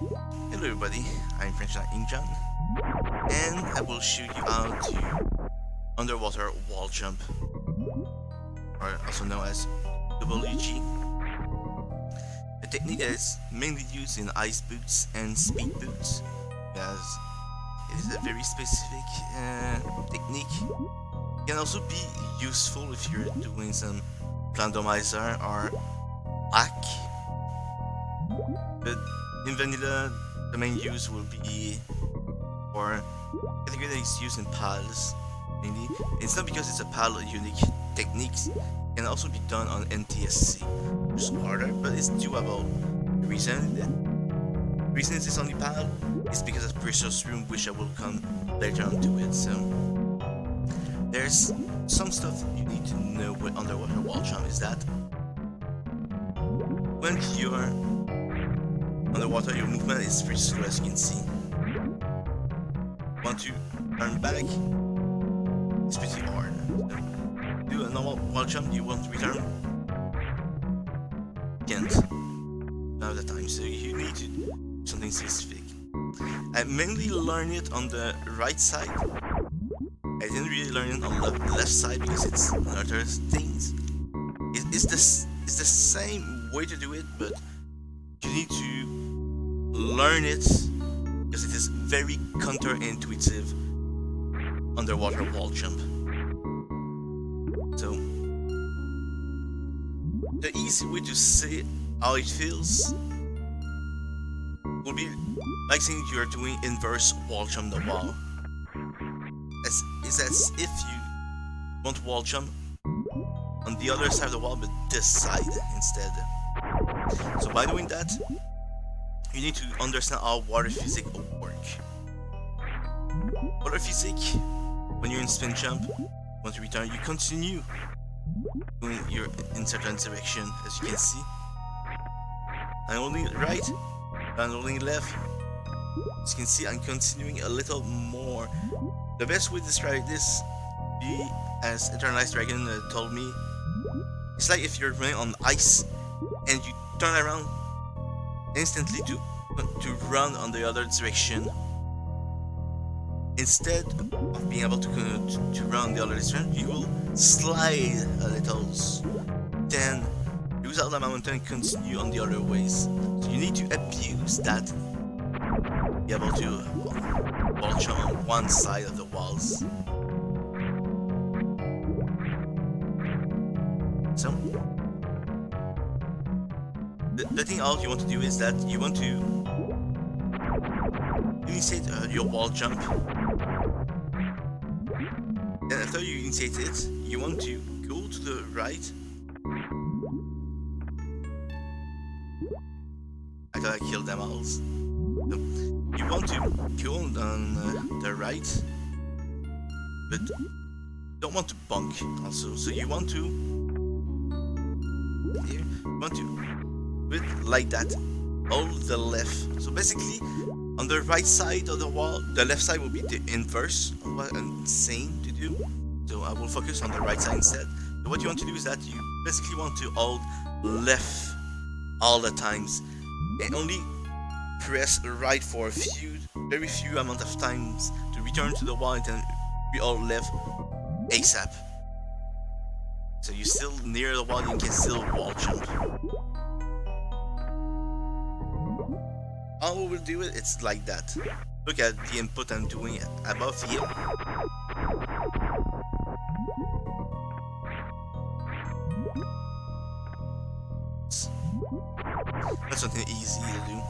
Hello everybody, I'm French Injan, and I will show you how to underwater wall jump, or also known as UWJ. A technique that is mainly used in ice boots and speed boots, as it is a very specific technique. It can also be useful if you're doing some randomizer or hack, but in vanilla the main use will be for category that is used in PALs mainly. It's not because it's a PAL unique technique, it can also be done on NTSC, which is harder, but it's doable. The reason it's only PAL is because of Precious Room, which I will come later on to it. So there's some stuff you need to know with underwater wall jump is that when you're underwater, your movement is pretty slow, as you can see. Want to turn back, it's pretty hard. So, do a normal wall jump, you want to return, can't. None of the time, so you need to do something specific. I mainly learned it on the right side. I didn't really learn it on the left side because it's another things. It's the same way to do it, but you need to learn it because it is very counterintuitive underwater wall jump. So the easy way to say how it feels would be like saying you're doing inverse wall jump the wall. It's as if you want to wall jump on the other side of the wall, but this side instead. So by doing that, you need to understand how water physics work. Water physics, when you're in spin jump, once you return, you continue going in certain direction, as you can see. I'm holding right, I'm holding left. As you can see, I'm continuing a little more. The best way to describe this, be as Eternalized Dragon told me, it's like if you're running on ice and you turn around instantly to run on the other direction. Instead of being able to run the other direction, you will slide a little, then lose out the momentum and continue on the other ways. So you need to abuse that, be able to wall jump on one side of the walls. So the thing all you want to do is that you want to initiate your wall jump. Then after you initiate it, you want to go to the right. I thought I killed them all. So you want to go on the right, but don't want to bunk also. So you want to do it like that, hold the left. So basically, on the right side of the wall, the left side will be the inverse of what I'm saying to do. So I will focus on the right side instead. So what you want to do is that you basically want to hold left all the times and only press right for a very few amount of times to return to the wall, and then we all left ASAP. So you're still near the wall, you can still wall jump. How we will do it, it's like that. Look at the input I'm doing above here. That's something easy to do.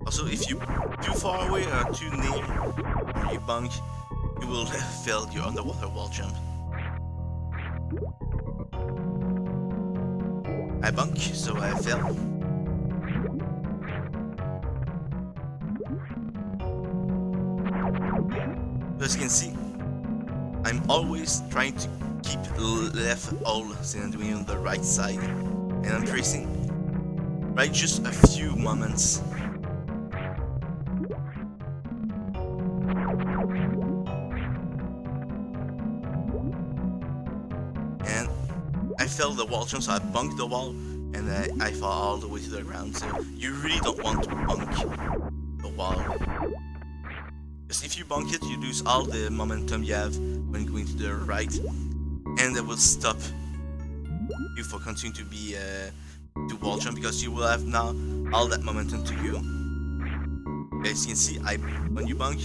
Also, if you too far away or too near, or you bunk, you will fail your underwater wall jump. I bunk, so I fell. As you can see, I'm always trying to keep left all since I'm doing on the right side, and I'm tracing right just a few moments. And I fell the wall jump, so I bunked the wall, and I fall all the way to the ground. So you really don't want to bonk the wall. Because if you bonk it, you lose all the momentum you have when going to the right, and that will stop you for continuing to be to wall jump, because you will have now all that momentum to go. As you can see, when you bonk,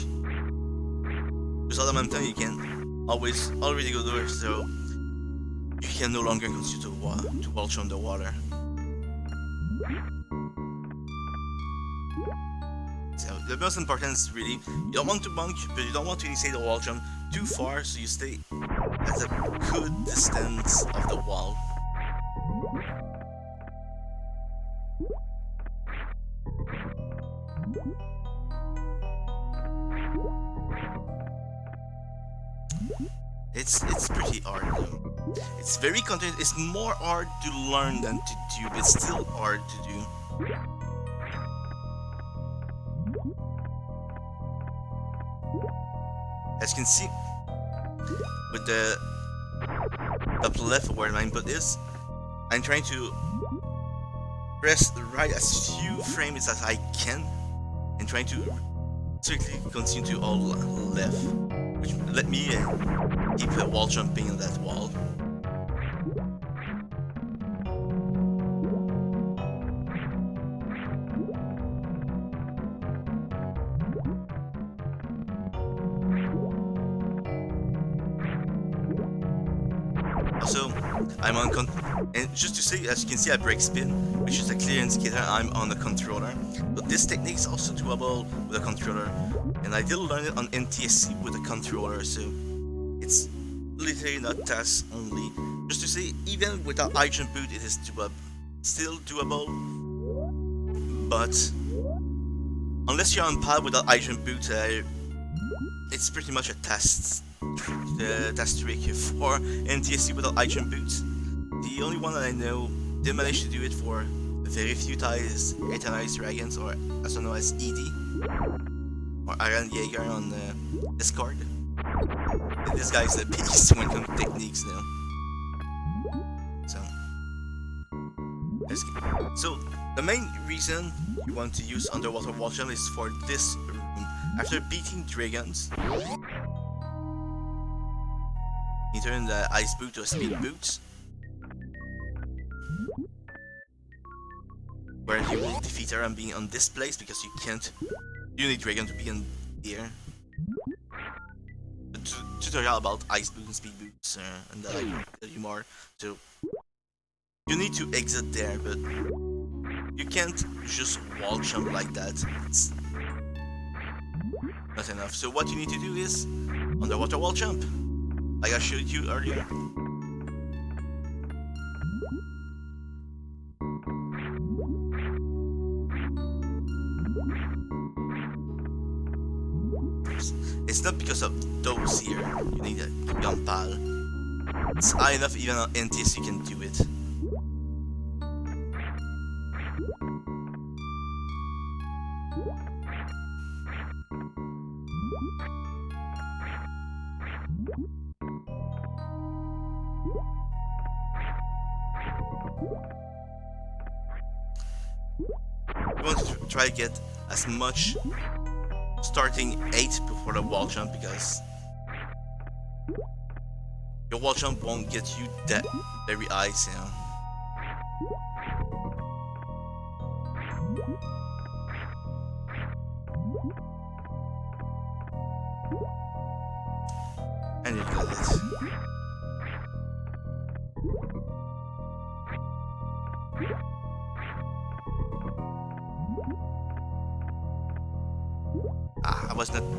with all the momentum, you can already go there, so you can no longer continue to wall jump the water. So the most important is really, you don't want to bonk, but you don't want to initiate the wall jump too far, so you stay at a good distance of the wall. It's pretty hard though. It's very content. It's more hard to learn than to do, but it's still hard to do. As you can see, with the up left where my input is, I'm trying to press right as few frames as I can, and trying to strictly continue to all left, which let me keep wall jumping on that wall. Also, I'm on and just to say, as you can see, I break spin, which is a clear indicator I'm on the controller. But this technique is also doable with a controller, and I did learn it on NTSC with a controller, so it's literally not task only. Just to say, even without high jump boot, it is still doable. But unless you're on pad without high jump boot, it's pretty much a test trick for NTSC without high jump boots. The only one that I know did manage to do it for very few ties is Eternized Dragons, or also known as ED, or Iron Jaeger on Discord. And this guy's a beast when it comes to techniques now. So the main reason you want to use underwater wall jump is for this room. After beating dragons, you turn the ice boot to a speed boot, where you will defeat her and being on this place, because you need dragon to be in here. The tutorial about ice boot and speed boots, and that I will tell you more. So you need to exit there, but you can't just wall jump like that. It's not enough. So what you need to do is underwater wall jump, like I showed you earlier. It's not because of those here. You need a young pal. It's high enough even on NTS you can do it. You want to try to get as much starting 8 before the wall jump, because your wall jump won't get you that very high, you know. And you got it.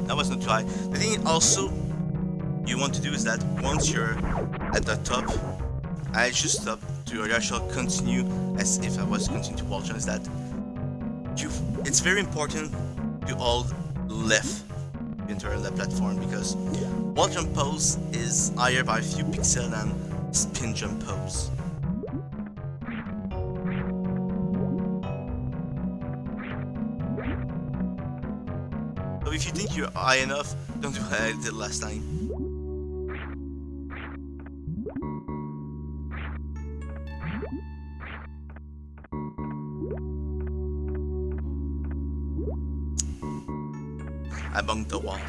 I was not try. The thing also you want to do is that once you're at the top, I just stop to I shall continue as if I was continuing to wall jump. Is that it's very important to hold left into the platform, because wall jump pose is higher by a few pixels than spin jump pose. So if you think you're high enough, don't do what I did last time. among the wall.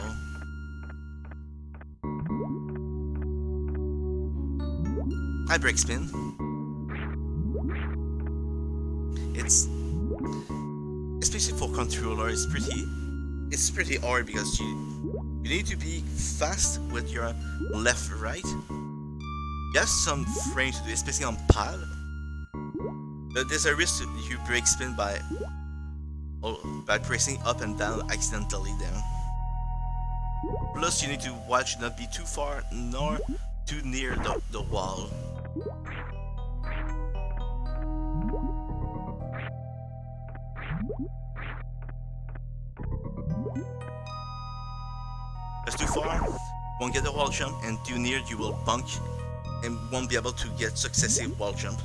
I break spin. It's especially for controller. It's pretty hard because you need to be fast with your left right. You have some frames to do, especially on pad. But there's a risk you break spin by pressing up and down accidentally there. Plus, you need to watch not be too far nor too near the wall. If too far, won't get the wall jump, and too near, you will bunk and won't be able to get successive wall jump.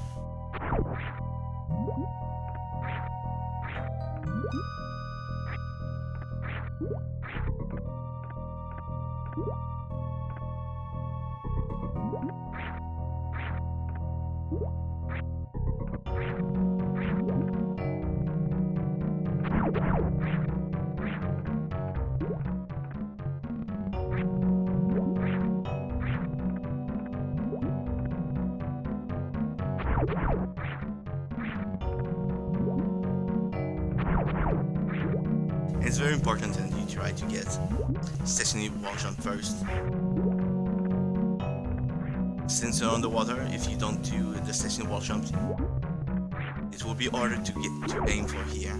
It's very important that you try to get stationary wall jump first. Since you're underwater, if you don't do the stationary wall jump, it will be harder to aim for here.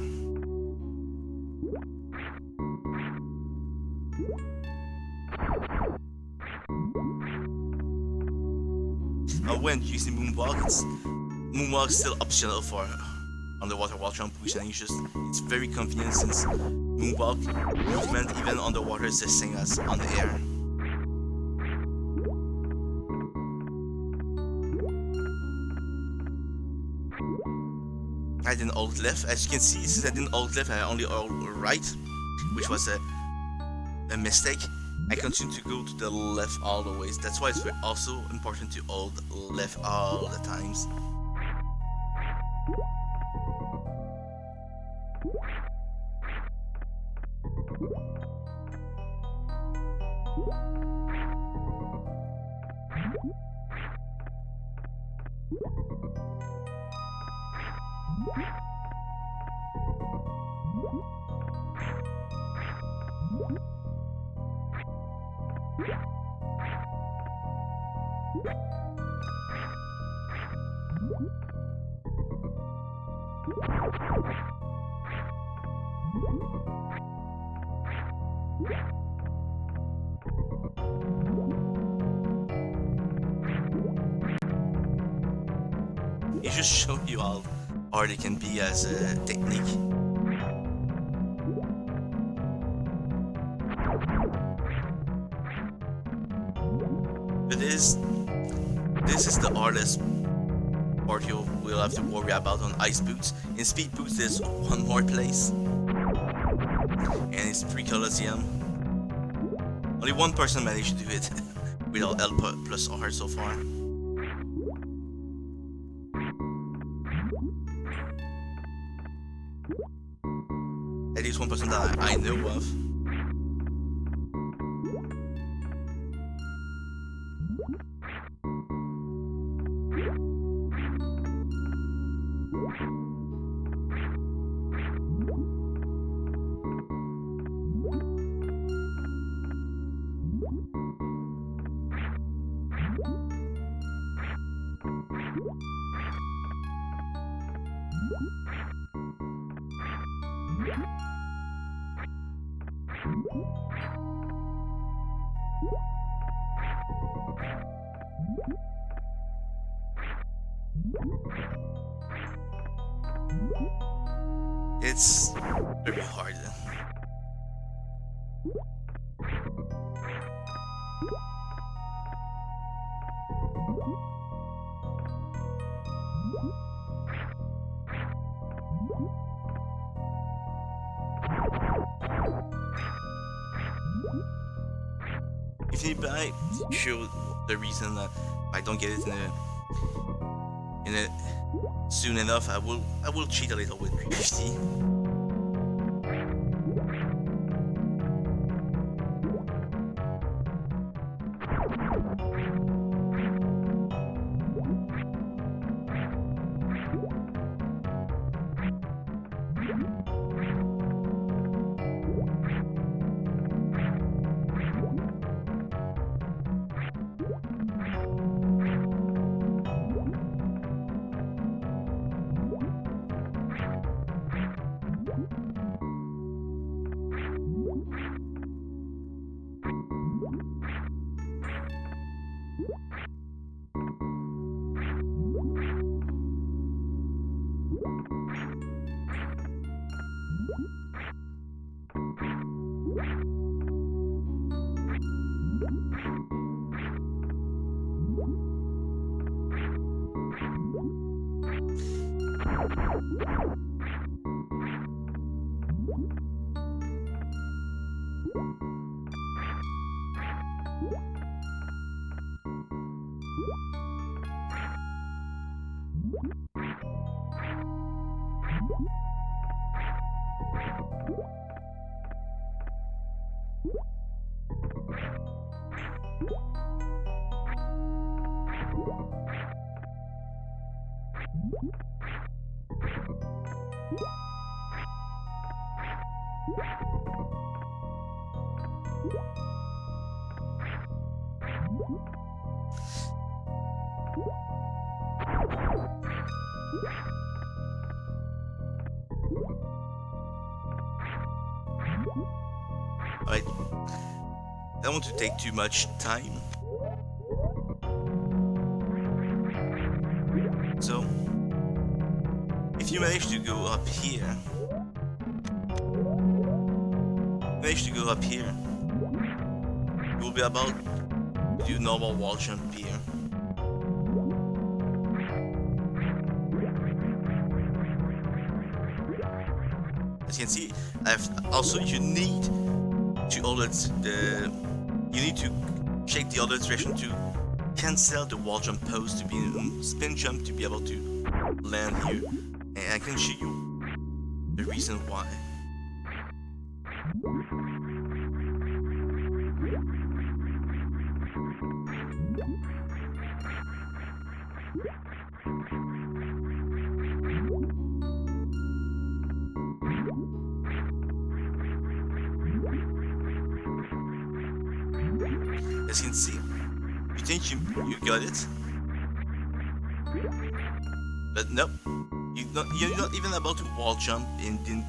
When using moonwalk is still optional for underwater wall jump, which it's very convenient since moonwalk movement even underwater is the same as on the air. I didn't hold left. As you can see, since I didn't hold left, I only hold right, which was a mistake. I continue to go to the left all the ways. That's why it's also important to hold left all the times. It just shows you how hard it can be as a technique. But this is the hardest part you will have to worry about on ice boots. In speed boots, there's one more place, and it's pre-Colosseum. Only one person managed to do it without L plus R so far. At least one person that I know of. It's very hard. If anybody sure the reason that I don't get it in a soon enough, I will cheat a little with 350. Alright, I don't want to take too much time. So, if you manage to go up here, you will be about to do normal wall jump here. As you can see, also you need to check the other direction to cancel the wall jump pose to be spin jump to be able to land here, and I can show you the reason why. As you can see, you think you got it, but nope, you're not even able to wall jump and didn't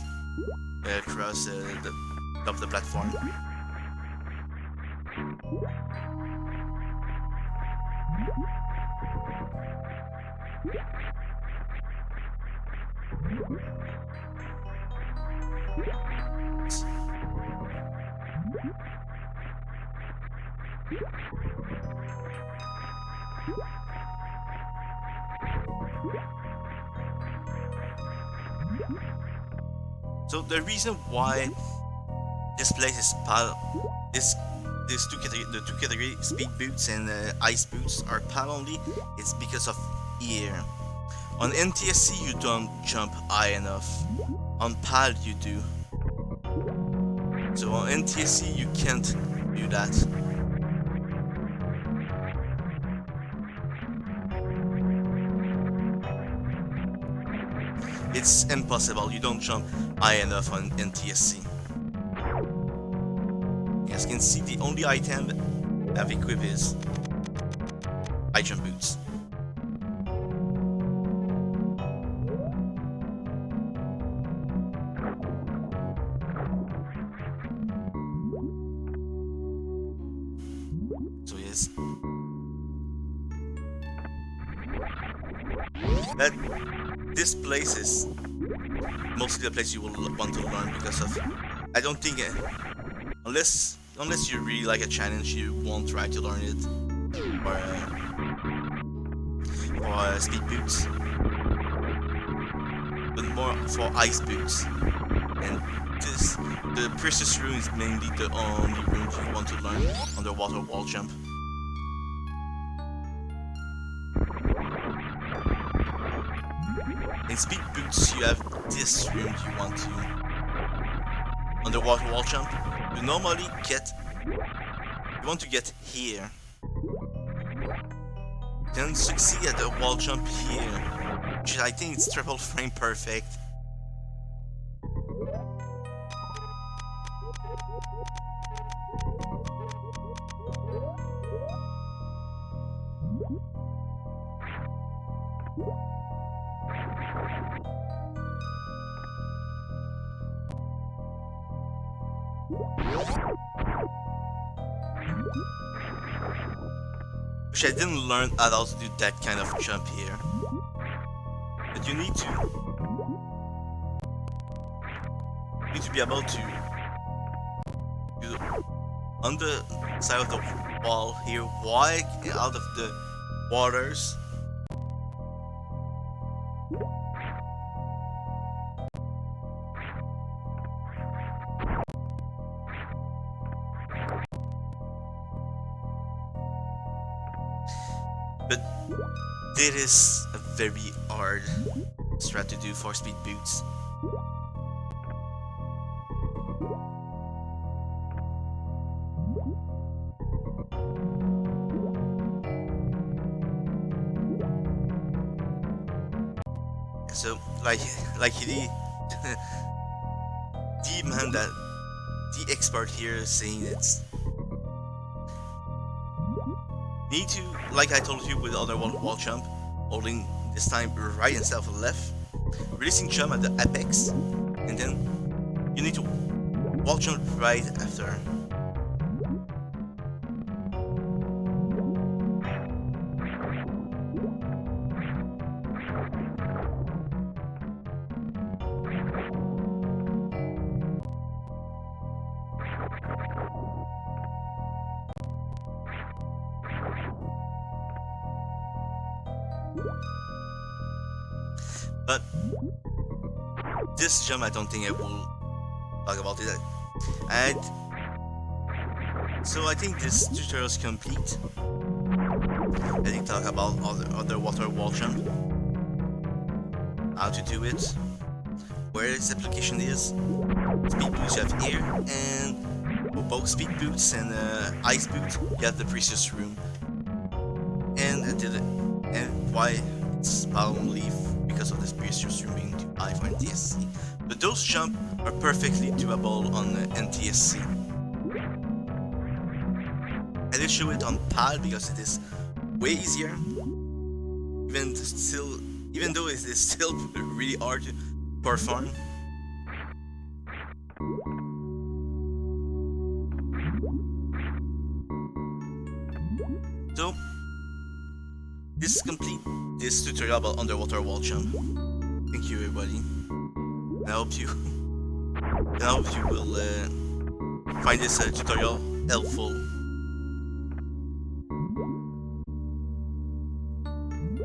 cross the top of the platform. So the reason why this place is these two category speed boots and ice boots are PAL only, it's because of here. On NTSC you don't jump high enough. On PAL you do. So on NTSC you can't do that. It's impossible, you don't jump high enough on NTSC. As you can see, the only item I've equipped is high jump boots. So yes. But this place is mostly the place you will want to learn because of, I don't think unless you really like a challenge, you won't try to learn it or speed boots, but more for ice boots. And the precious room is mainly the only room you want to learn underwater wall jump. In speed boots, you have this room you want to underwater wall jump. You normally you want to get here, then succeed at the wall jump here, which I think it's triple frame perfect. Which I didn't learn at all to do that kind of jump here. But you need to be able to do on the side of the wall here, wide out of the waters. this is a very hard strat to do for speed boots. So, like the the man that the expert here is saying it's need to, like I told you with the other wall jump, holding this time right instead of left, releasing jump at the apex, and then you need to wall jump right after. But this jump, I don't think I will talk about it. And so I think this tutorial is complete. I think talk about underwater wall jump, how to do it, where its application is. Speed boots you have air, and for both speed boots and ice boots you have the precious room. And I did it, and why it's palm leaf, because of this precious room being too high for NTSC. But those jumps are perfectly doable on NTSC. I did show it on pad because it is way easier. Even though it is still really hard to perform. So this complete this tutorial about underwater wall jump. Thank you, everybody. I hope you will find this tutorial helpful.